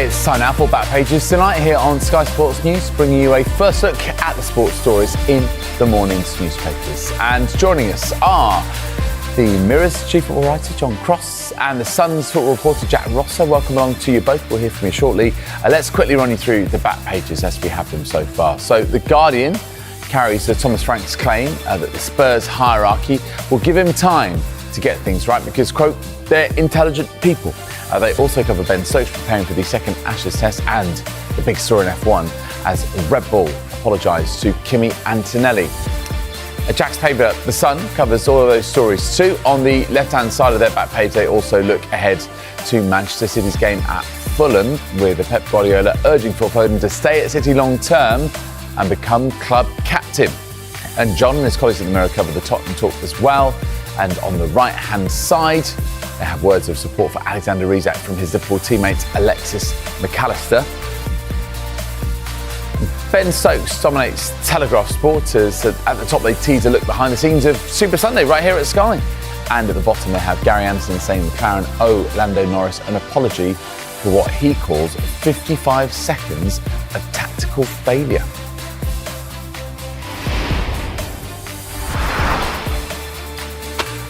It's time now for Back Pages tonight here on Sky Sports News, bringing you a first look at the sports stories in the morning's newspapers. And joining us are the Mirror's chief football writer John Cross and the Sun's football reporter Jack Rosser. Welcome along to you both. We'll hear from you shortly. Let's quickly run you through the Back Pages as we have them so far. So The Guardian carries Thomas Frank's claim that the Spurs hierarchy will give him time to get things right because, quote, they're intelligent people. They also cover Ben Stokes preparing for the second Ashes test and the big story in F1 as Red Bull apologised to Kimi Antonelli. Jack's paper, The Sun, covers all of those stories too. On the left-hand side of their back page, they also look ahead to Manchester City's game at Fulham, with Pep Guardiola urging Phil Foden to stay at City long-term and become club captain. And John and his colleagues at the Mirror cover the Tottenham talk as well. And on the right-hand side, they have words of support for Alexander Isak from his Liverpool teammate Alexis McAllister. Ben Stokes dominates Telegraph Sport as at the top they tease a look behind the scenes of Super Sunday right here at Sky. And at the bottom they have Gary Anderson saying McLaren owe Lando Norris an apology for what he calls 55 seconds of tactical failure.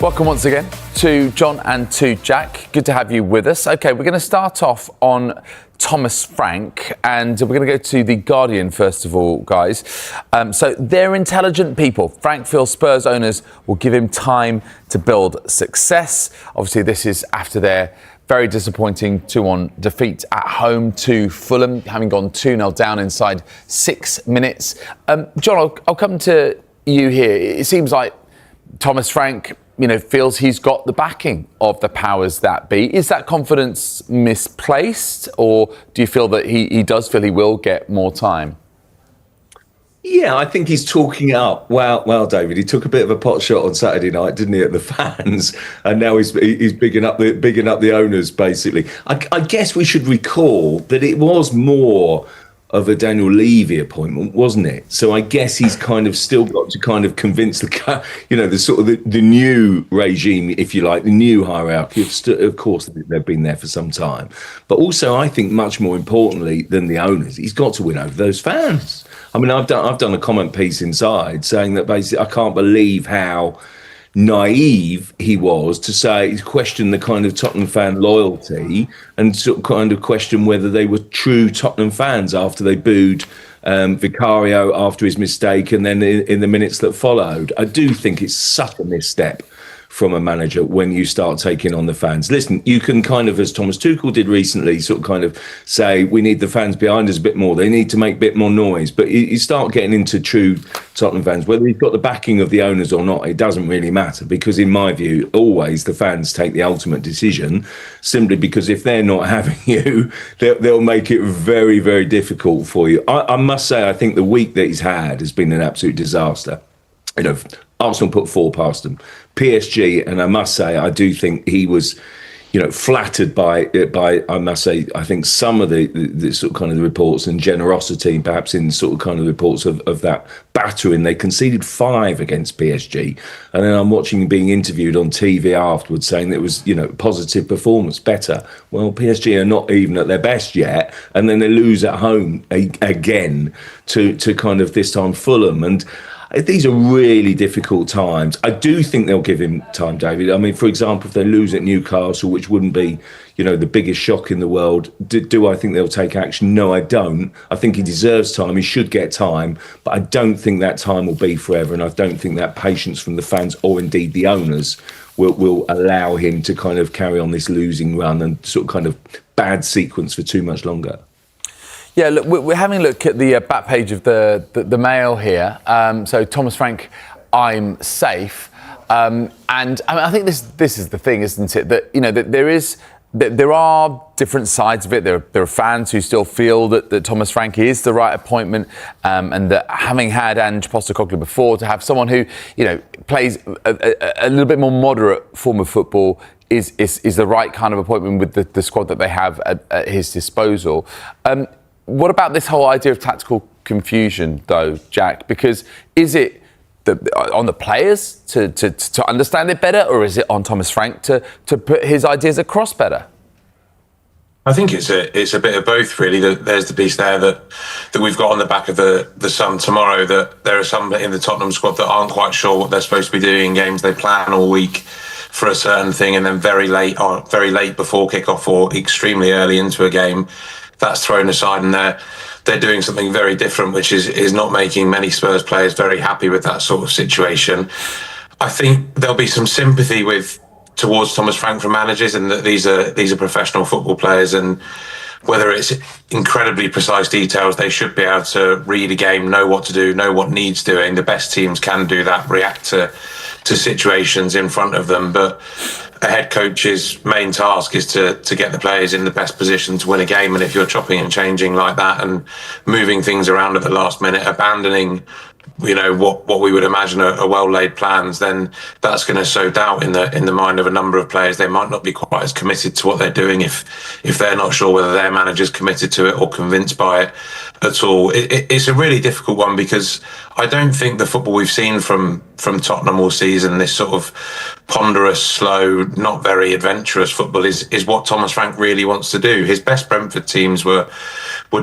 Welcome once again to John and to Jack. Good to have you with us. OK, we're going to start off on Thomas Frank and we're going to go to The Guardian first of all, guys. So they're intelligent people. Frank feels Spurs owners will give him time to build success. Obviously, this is after their very disappointing 2-1 defeat at home to Fulham, having gone 2-0 down inside 6 minutes. John, I'll come to you here. It seems like Thomas Frank, feels he's got the backing of the powers that be. Is that confidence misplaced, or do you feel that he does feel he will get more time? Yeah, I think he's talking up. Well, David, he took a bit of a pot shot on Saturday night, didn't he, at the fans, and now he's bigging up the owners, basically. I guess we should recall that it was more of a Daniel Levy appointment, wasn't it? So I guess he's kind of still got to kind of convince the sort of the new regime, if you like, the new hierarchy. Of course, they've been there for some time. But also, I think much more importantly than the owners, he's got to win over those fans. I mean, I've done a comment piece inside saying that basically I can't believe how naive he was to question the kind of Tottenham fan loyalty and sort of kind of question whether they were true Tottenham fans after they booed Vicario after his mistake and then in the minutes that followed. I do think it's such a misstep from a manager when you start taking on the fans. Listen, you can kind of, as Thomas Tuchel did recently, sort of kind of say, we need the fans behind us a bit more. They need to make a bit more noise. But you start getting into true Tottenham fans, whether you've got the backing of the owners or not, it doesn't really matter. Because in my view, always the fans take the ultimate decision, simply because if they're not having you, they'll make it very, very difficult for you. I must say, I think the week that he's had has been an absolute disaster. Arsenal put 4 past them. PSG, and I must say, I do think he was, flattered by I must say, I think some of the sort of kind of the reports and generosity, perhaps in sort of kind of reports of that battering. They conceded 5 against PSG, and then I'm watching him being interviewed on TV afterwards, saying that it was positive performance, better. Well, PSG are not even at their best yet, and then they lose at home again to kind of this time Fulham. And these are really difficult times. I do think they'll give him time, David. I mean, for example, if they lose at Newcastle, which wouldn't be, the biggest shock in the world, do I think they'll take action? No, I don't. I think he deserves time. He should get time. But I don't think that time will be forever. And I don't think that patience from the fans or indeed the owners will allow him to kind of carry on this losing run and sort of kind of bad sequence for too much longer. Yeah, look, we're having a look at the back page of the Mail here. So Thomas Frank, I'm safe, and I think this is the thing, isn't it? That that there are different sides of it. There are fans who still feel that Thomas Frank is the right appointment, and that having had Ange Postecoglou before, to have someone who plays a little bit more moderate form of football is the right kind of appointment with the squad that they have at his disposal. What about this whole idea of tactical confusion, though, Jack? Because is it on the players to understand it better, or is it on Thomas Frank to put his ideas across better? I think it's a bit of both, really. There's the piece there that we've got on the back of the Sun tomorrow, that there are some in the Tottenham squad that aren't quite sure what they're supposed to be doing in games. They plan all week for a certain thing, and then very late before kickoff or extremely early into a game, that's thrown aside, and they're doing something very different, which is not making many Spurs players very happy with that sort of situation. I think there'll be some sympathy towards Thomas Frank from managers, and that these are professional football players, and whether it's incredibly precise details, they should be able to read a game, know what to do, know what needs doing. The best teams can do that, react to situations in front of them. But a head coach's main task is to get the players in the best position to win a game. And if you're chopping and changing like that and moving things around at the last minute, abandoning what we would imagine are well-laid plans, then that's going to sow doubt in the mind of a number of players. They might not be quite as committed to what they're doing if they're not sure whether their manager's committed to it or convinced by it at all. It's a really difficult one, because I don't think the football we've seen from Tottenham all season, this sort of ponderous, slow, not very adventurous football, is what Thomas Frank really wants to do. His best Brentford teams were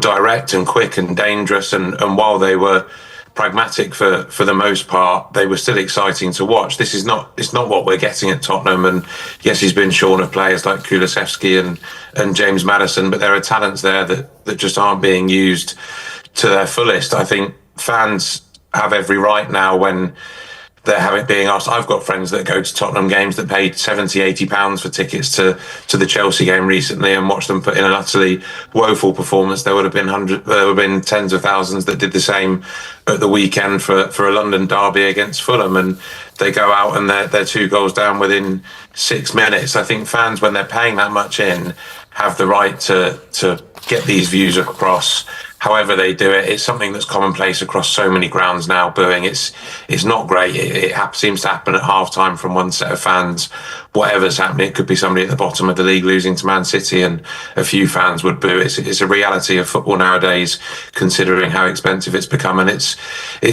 direct and quick and dangerous, and while they were pragmatic for the most part, they were still exciting to watch. It's not what we're getting at Tottenham. And yes, he's been shorn of players like Kulusevski and James Maddison, but there are talents there that just aren't being used to their fullest. I think fans have every right now, when they're being asked. I've got friends that go to Tottenham games that paid £70-80 for tickets to the Chelsea game recently, and watched them put in an utterly woeful performance. There would have been tens of thousands that did the same at the weekend for a London derby against Fulham, and they go out and they're 2 goals down within 6 minutes. I think fans, when they're paying that much in, have the right to get these views across. However they do it, it's something that's commonplace across so many grounds now. Booing, it's not great. It seems to happen at half-time from one set of fans. Whatever's happening, it could be somebody at the bottom of the league losing to Man City, and a few fans would boo. It's a reality of football nowadays, considering how expensive it's become, and it's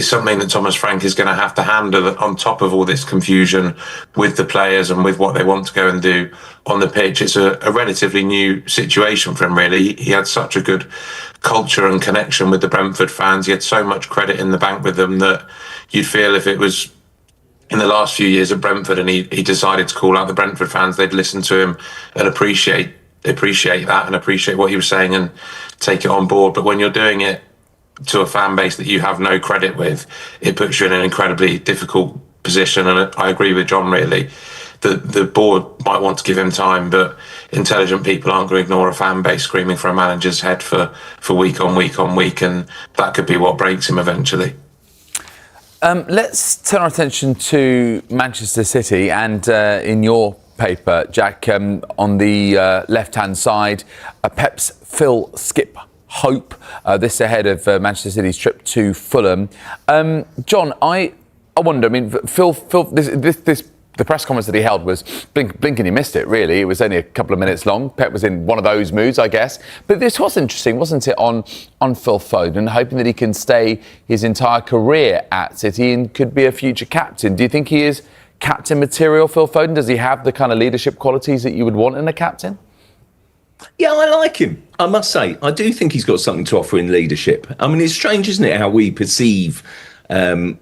something that Thomas Frank is going to have to handle on top of all this confusion with the players and with what they want to go and do on the pitch. It's a relatively new situation for him, really. He had such a good culture and connection with the Brentford fans. He had so much credit in the bank with them that you'd feel if it was in the last few years at Brentford and he decided to call out the Brentford fans, they'd listen to him and appreciate that and appreciate what he was saying and take it on board. But when you're doing it to a fan base that you have no credit with, it puts you in an incredibly difficult position. And I agree with John, really. The board might want to give him time, but intelligent people aren't going to ignore a fan base screaming for a manager's head for week on week on week, and that could be what breaks him eventually. Let's turn our attention to Manchester City, and in your paper, Jack, on the left-hand side, Pep's Phil Skip Hope, this ahead of Manchester City's trip to Fulham. John, I wonder, I mean, Phil, the press conference that he held was blink and you missed it, really. It was only a couple of minutes long. Pep was in one of those moods, I guess. But this was interesting, wasn't it, on Phil Foden, hoping that he can stay his entire career at City and could be a future captain. Do you think he is captain material, Phil Foden? Does he have the kind of leadership qualities that you would want in a captain? Yeah, I like him. I must say, I do think he's got something to offer in leadership. I mean, it's strange, isn't it, how we perceive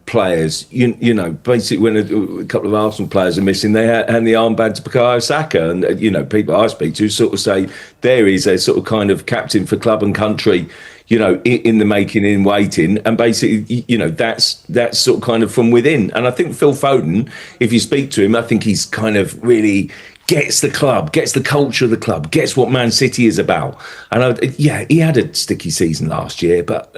players. You know, basically when a couple of Arsenal players are missing, they hand the armband to Bukayo Saka, and people I speak to sort of say there is a sort of kind of captain for club and country, in the making, in waiting, and basically that's sort of kind of from within. And I think Phil Foden, if you speak to him, I think he's kind of really gets the club, gets the culture of the club, gets what Man City is about. And he had a sticky season last year, but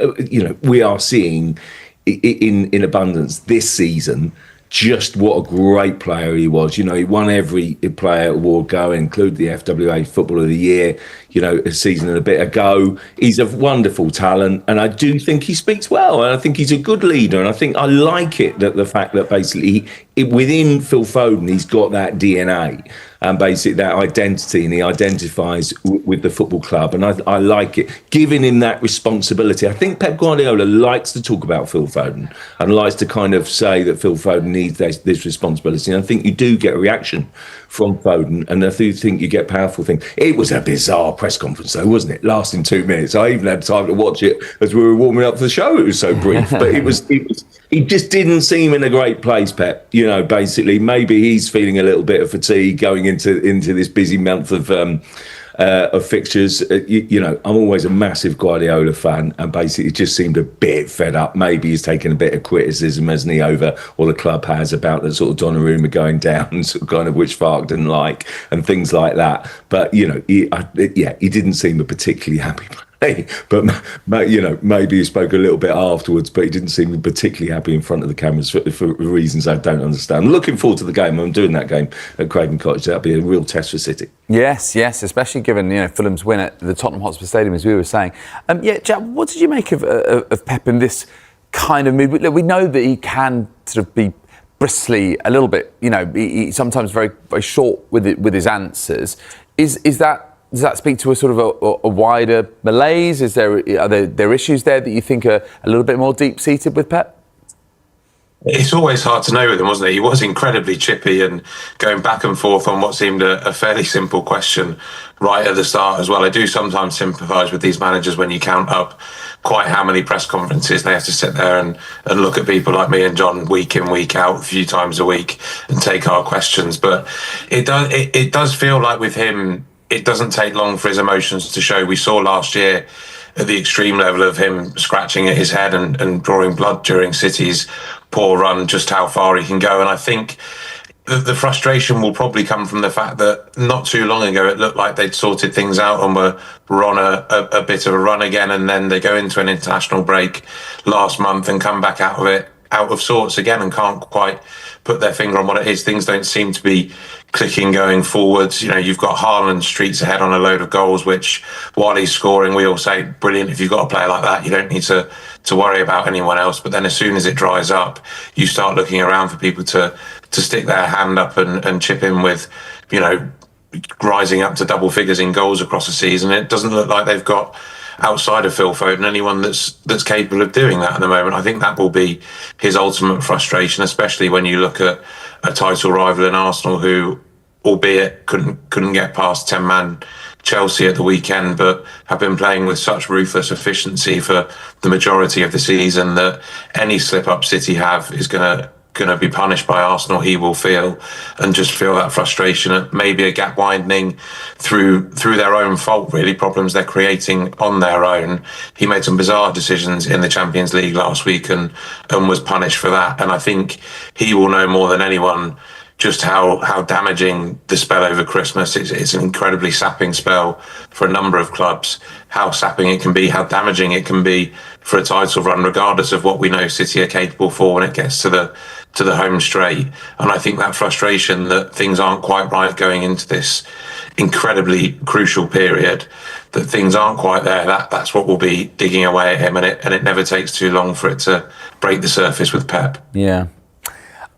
we are seeing in abundance this season just what a great player he was. He won every player award going, including the FWA Football of the Year, a season and a bit ago. He's a wonderful talent, and I do think he speaks well, and I think he's a good leader, and I think I like it, that the fact that basically within Phil Foden, he's got that DNA and basically that identity, and he identifies with the football club, and I like it, giving him that responsibility. I think Pep Guardiola likes to talk about Phil Foden and likes to kind of say that Phil Foden needs this responsibility, and I think you do get a reaction from Foden, and I do think you get powerful things. It was a bizarre press conference, though, wasn't it? Lasting 2 minutes. I even had time to watch it as we were warming up for the show. It was so brief, but he just didn't seem in a great place, Pep. Basically, maybe he's feeling a little bit of fatigue going into this busy month of fixtures. I'm always a massive Guardiola fan, and basically just seemed a bit fed up. Maybe he's taken a bit of criticism, hasn't he, over, or the club has, about the sort of Donnarumma going down, sort of kind of, which Fark didn't like, and things like that. But he didn't seem a particularly happy player. But maybe he spoke a little bit afterwards, but he didn't seem particularly happy in front of the cameras for reasons I don't understand. I'm looking forward to the game. I'm doing that game at Craven Cottage. That'll be a real test for City. Yes, especially given Fulham's win at the Tottenham Hotspur Stadium, as we were saying. Jack, what did you make of Pep in this kind of mood? We know that he can sort of be bristly a little bit. He's sometimes very, very short with his answers. Does that speak to a sort of a wider malaise? Are there issues there that you think are a little bit more deep-seated with Pep? It's always hard to know with him, wasn't it? He was incredibly chippy and going back and forth on what seemed a fairly simple question right at the start as well. I do sometimes sympathise with these managers when you count up quite how many press conferences they have to sit there and look at people like me and John week in, week out, a few times a week, and take our questions. But it does feel like with him, it doesn't take long for his emotions to show. We saw last year at the extreme level of him scratching at his head and drawing blood during City's poor run, just how far he can go. And I think the frustration will probably come from the fact that not too long ago it looked like they'd sorted things out and were on a bit of a run again, and then they go into an international break last month and come back out of it out of sorts again and can't quite put their finger on what it is. Things don't seem to be clicking going forwards. You've got Haaland streets ahead on a load of goals, which while he's scoring, we all say, brilliant. If you've got a player like that, you don't need to worry about anyone else. But then as soon as it dries up, you start looking around for people to stick their hand up and chip in with, rising up to double figures in goals across the season. It doesn't look like they've got, outside of Phil Foden, anyone that's capable of doing that at the moment. I think that will be his ultimate frustration, especially when you look at a title rival in Arsenal, who, albeit couldn't get past 10-man Chelsea at the weekend, but have been playing with such ruthless efficiency for the majority of the season that any slip-up City have is going to be punished by Arsenal. He will feel that frustration at maybe a gap widening through their own fault, really, problems they're creating on their own. He made some bizarre decisions in the Champions League last week and was punished for that. And I think he will know more than anyone just how damaging the spell over Christmas is. It's an incredibly sapping spell for a number of clubs. How sapping it can be, how damaging it can be for a title run, regardless of what we know City are capable for when it gets to the home straight. And I think that frustration that things aren't quite right going into this incredibly crucial period, that things aren't quite there, that's what will be digging away at him, and it never takes too long for it to break the surface with Pep. Yeah.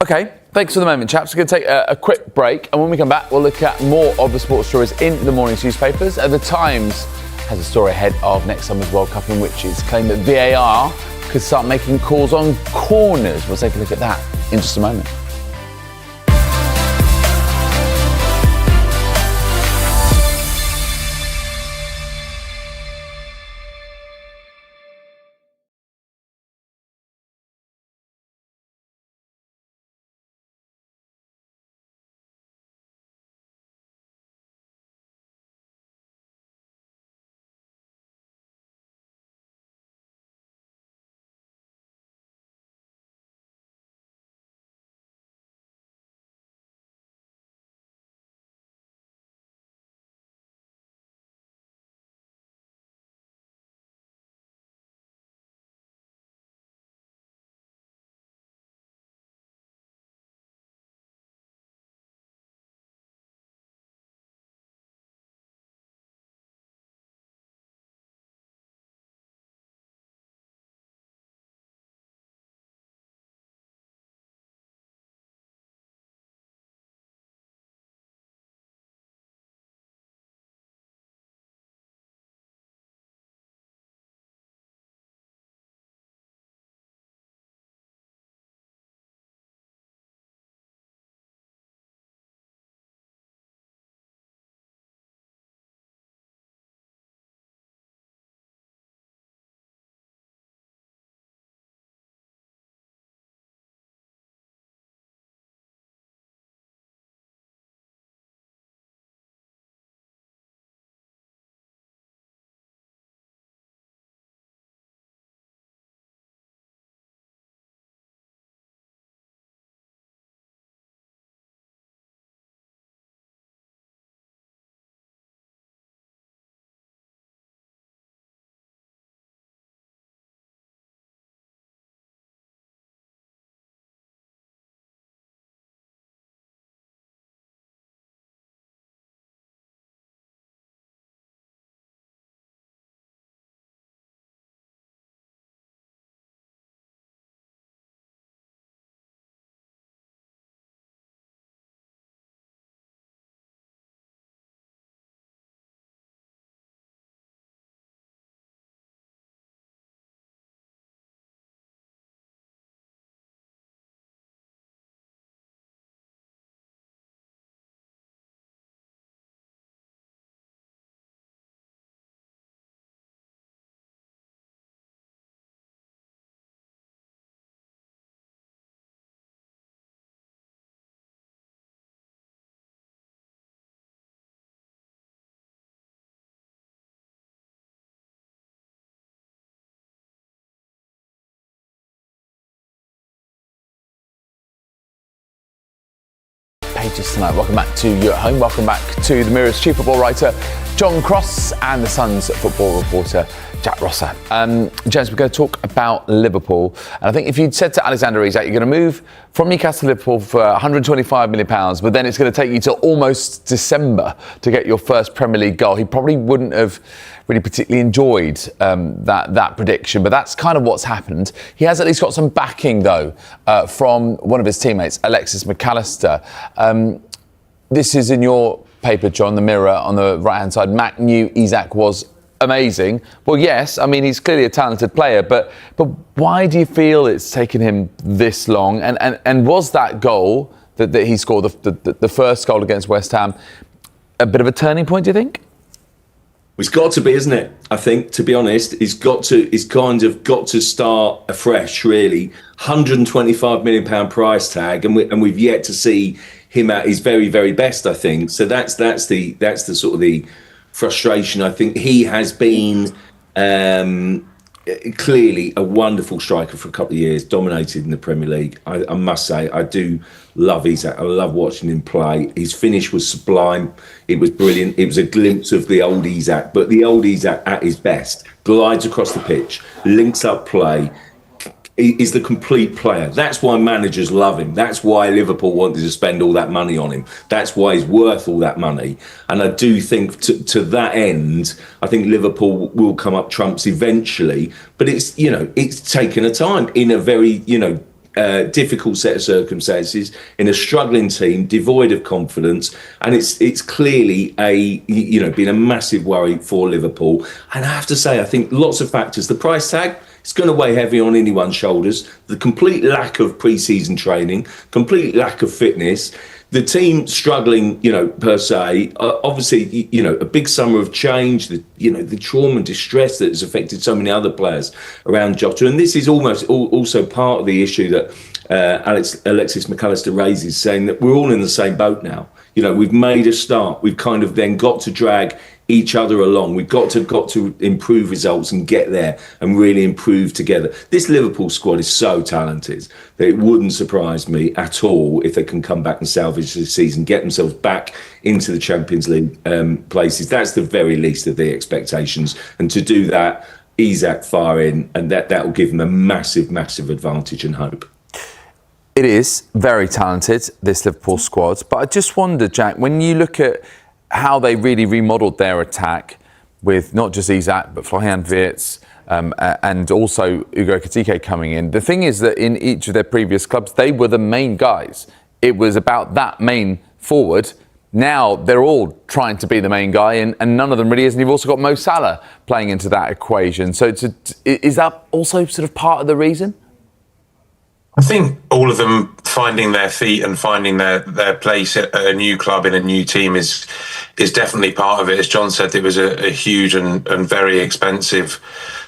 Okay, thanks for the moment, chaps. We're going to take a quick break, and when we come back, we'll look at more of the sports stories in the morning's newspapers. The Times has a story ahead of next summer's World Cup, in which it's claimed that VAR could start making calls on corners. We'll take a look at that in just a moment. pages tonight. Welcome back to You at Home. Welcome back to the Mirror's chief football writer, John Cross, and the Sun's football reporter, Jack Rosser. James, we're going to talk about Liverpool. And I think if you'd said to Alexander Isak, you're going to move from Newcastle to Liverpool for £125 million, but then it's going to take you to almost December to get your first Premier League goal, he probably wouldn't have really particularly enjoyed that prediction. But that's kind of what's happened. He has at least got some backing, though, from one of his teammates, Alexis McAllister. This is in your paper, John, the Mirror, on the right-hand side. Mac knew Isak was amazing. Well, yes, I mean, he's clearly a talented player, but why do you feel it's taken him this long? And was that goal that he scored, the first goal against West Ham, a bit of a turning point, do you think? It's got to be, isn't it? I think, to be honest, it's kind of got to start afresh, really. £125 million price tag, and we've yet to see him at his very, very best, I think. So that's the sort of the frustration. I think he has been clearly a wonderful striker for a couple of years, dominated in the Premier League. I must say, I do love Isak. I love watching him play. His finish was sublime. It was brilliant. It was a glimpse of the old Isak, but the old Isak at his best. Glides across the pitch, links up play. He's the complete player. That's why managers love him. That's why Liverpool wanted to spend all that money on him. That's why he's worth all that money. And I do think to that end, I think Liverpool will come up trumps eventually. But it's taken a time in a very, difficult set of circumstances, in a struggling team, devoid of confidence. And it's clearly been a massive worry for Liverpool. And I have to say, I think lots of factors. The price tag, it's going to weigh heavy on anyone's shoulders. The complete lack of pre-season training, complete lack of fitness, the team struggling, per se. Obviously, a big summer of change, the trauma and distress that has affected so many other players around Jota. And this is almost also part of the issue that Alexis McAllister raises, saying that we're all in the same boat now. We've made a start. We've kind of then got to drag each other along. We've got to improve results and get there and really improve together. This Liverpool squad is so talented that it wouldn't surprise me at all if they can come back and salvage this season, get themselves back into the Champions League places. That's the very least of the expectations. And to do that, Isak far in, and that will give them a massive, massive advantage and hope. It is very talented, this Liverpool squad. But I just wonder, Jack, when you look at how they really remodelled their attack with not just Isak, but Florian Wirtz and also Ugo Ekitike coming in. The thing is that in each of their previous clubs, they were the main guys. It was about that main forward. Now they're all trying to be the main guy, and none of them really is. And you've also got Mo Salah playing into that equation. So is that also sort of part of the reason? I think all of them finding their feet and finding their place at a new club in a new team is definitely part of it. As John said, it was a huge and very expensive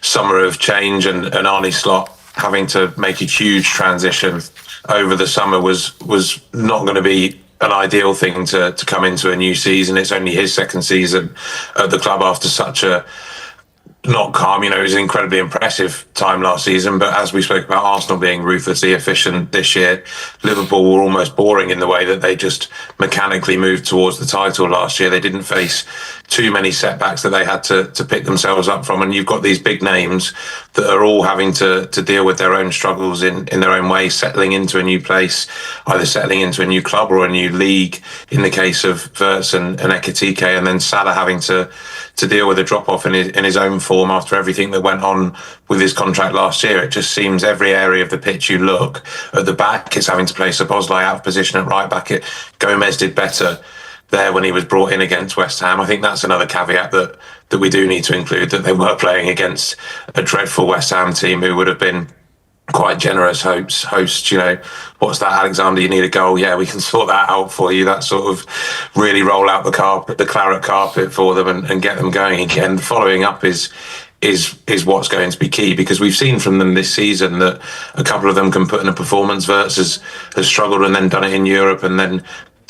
summer of change, and Arne Slot having to make a huge transition over the summer was not going to be an ideal thing to come into a new season. It's only his second season at the club after such a not calm, it was an incredibly impressive time last season, but as we spoke about Arsenal being ruthlessly efficient this year, Liverpool were almost boring in the way that they just mechanically moved towards the title last year. They didn't face too many setbacks that they had to pick themselves up from, and you've got these big names that are all having to deal with their own struggles in their own way, settling into a new place, either settling into a new club or a new league in the case of Wirtz and Ekitike, and then Salah having to deal with a drop-off in his own form after everything that went on with his contract last year. It just seems every area of the pitch you look at the back, it's having to play Szoboszlai out of position at right back. Gomez did better there when he was brought in against West Ham. I think that's another caveat that we do need to include, that they were playing against a dreadful West Ham team who would have been quite generous hosts. What's that, Alexander? You need a goal? Yeah, we can sort that out for you. That sort of really roll out the claret carpet for them and get them going again. Following up is what's going to be key, because we've seen from them this season that a couple of them can put in a performance. Wirtz has struggled and then done it in Europe, and then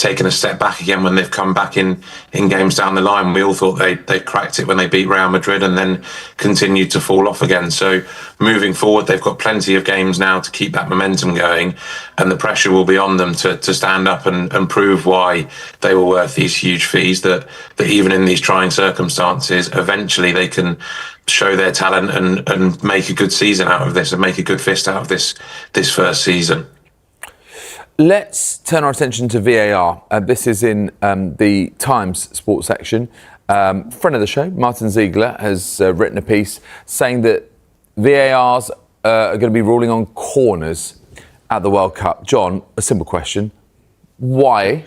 taken a step back again when they've come back in games down the line. We all thought they cracked it when they beat Real Madrid and then continued to fall off again. So moving forward, they've got plenty of games now to keep that momentum going, and the pressure will be on them to stand up and prove why they were worth these huge fees, that even in these trying circumstances, eventually they can show their talent and make a good season out of this and make a good fist out of this first season. Let's turn our attention to VAR. This is in the Times sports section. Friend of the show, Martin Ziegler, has written a piece saying that VARs are going to be ruling on corners at the World Cup. John, a simple question. Why?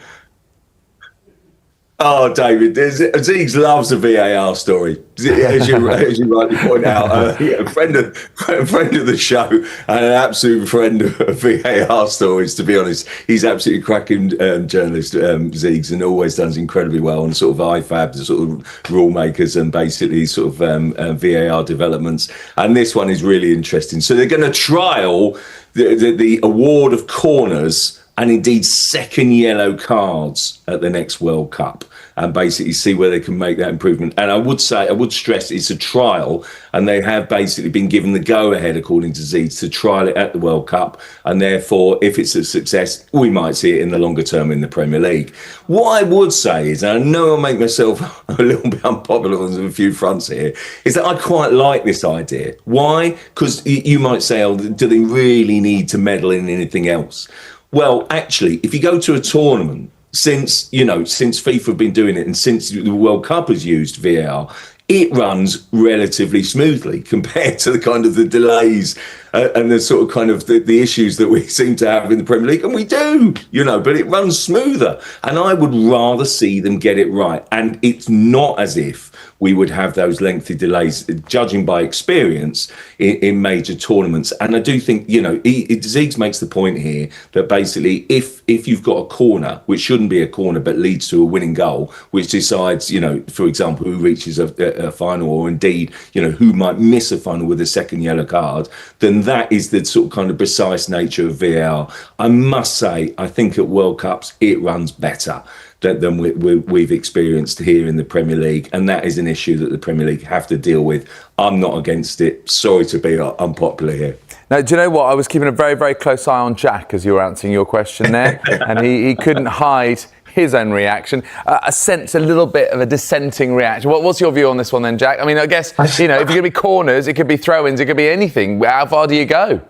Oh, David, Ziggs loves a VAR story, as you rightly point out. A friend of the show and an absolute friend of VAR stories, to be honest. He's absolutely cracking journalist, Ziggs, and always does incredibly well on sort of IFAB, the sort of rule makers and basically sort of VAR developments. And this one is really interesting. So they're going to trial the award of corners and indeed second yellow cards at the next World Cup, and basically see where they can make that improvement. And I would stress it's a trial, and they have basically been given the go-ahead, according to Zeeds, to trial it at the World Cup, and therefore, if it's a success, we might see it in the longer term in the Premier League. What I would say is, and I know I'll make myself a little bit unpopular on a few fronts here, is that I quite like this idea. Why? Because you might say, oh, do they really need to meddle in anything else? Well, actually, if you go to a tournament, since FIFA have been doing it and since the World Cup has used VAR, it runs relatively smoothly compared to the kind of the delays and the sort of kind of the issues that we seem to have in the Premier League. And we do, but it runs smoother. And I would rather see them get it right. And it's not as if we would have those lengthy delays, judging by experience, in major tournaments. And I do think, Ziggs makes the point here that basically if you've got a corner, which shouldn't be a corner, but leads to a winning goal, which decides, for example, who reaches a final, or indeed, who might miss a final with a second yellow card, then that is the sort of kind of precise nature of VAR. I must say, I think at World Cups, it runs better than we've experienced here in the Premier League, and that is an issue that the Premier League have to deal with. I'm not against it. Sorry to be unpopular here. Now, do you know what? I was keeping a very, very close eye on Jack as you were answering your question there, and he couldn't hide his own reaction. I sense a little bit of a dissenting reaction. What's your view on this one then, Jack? I mean, I guess, if you're going to be corners, it could be throw-ins, it could be anything. How far do you go?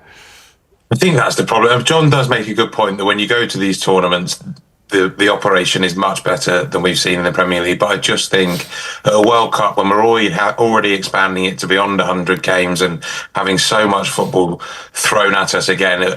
I think that's the problem. John does make a good point that when you go to these tournaments, the operation is much better than we've seen in the Premier League. But I just think at a World Cup, when we're already expanding it to beyond 100 games and having so much football thrown at us again,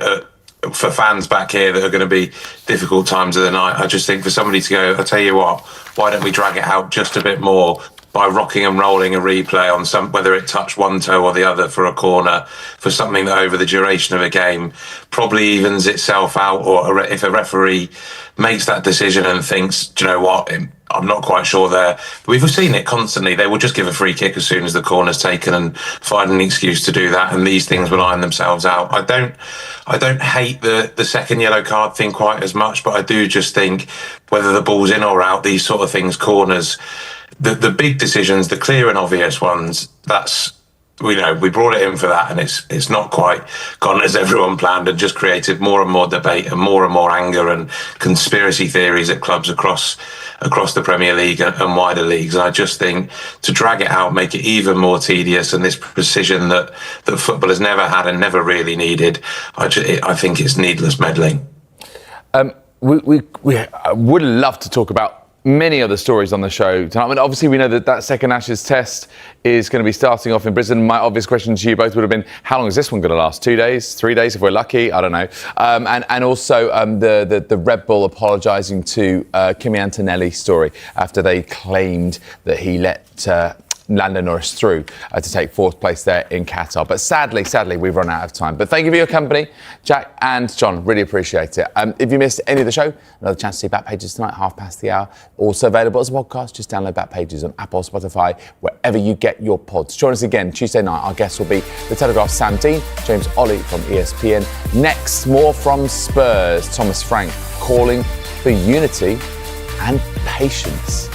for fans back here that are going to be difficult times of the night, I just think for somebody to go, I'll tell you what, why don't we drag it out just a bit more by rocking and rolling a replay on whether it touched one toe or the other for a corner, for something that over the duration of a game probably evens itself out, or if a referee makes that decision and thinks, do you know what, I'm not quite sure there. We've seen it constantly. They will just give a free kick as soon as the corner's taken and find an excuse to do that, and these things will iron themselves out. I don't hate the second yellow card thing quite as much, but I do just think whether the ball's in or out, these sort of things, corners, the big decisions, the clear and obvious ones, we brought it in for that, and it's not quite gone as everyone planned, and just created more and more debate and more anger and conspiracy theories at clubs across the Premier League and wider leagues. And I just think to drag it out, make it even more tedious, and this precision that football has never had and never really needed, I think it's needless meddling. We would love to talk about many other stories on the show tonight. I mean, obviously, we know that second Ashes test is going to be starting off in Brisbane. My obvious question to you both would have been, how long is this one going to last? 2 days? 3 days, if we're lucky? I don't know. And also the Red Bull apologising to Kimi Antonelli story after they claimed that he let Lando Norris through to take fourth place there in Qatar. But sadly, we've run out of time. But thank you for your company, Jack and John. Really appreciate it. If you missed any of the show, another chance to see Back Pages tonight, 5:30. Also available as a podcast. Just download Back Pages on Apple, Spotify, wherever you get your pods. Join us again Tuesday night. Our guests will be The Telegraph's Sam Dean, James Ollie from ESPN. Next, more from Spurs. Thomas Frank calling for unity and patience.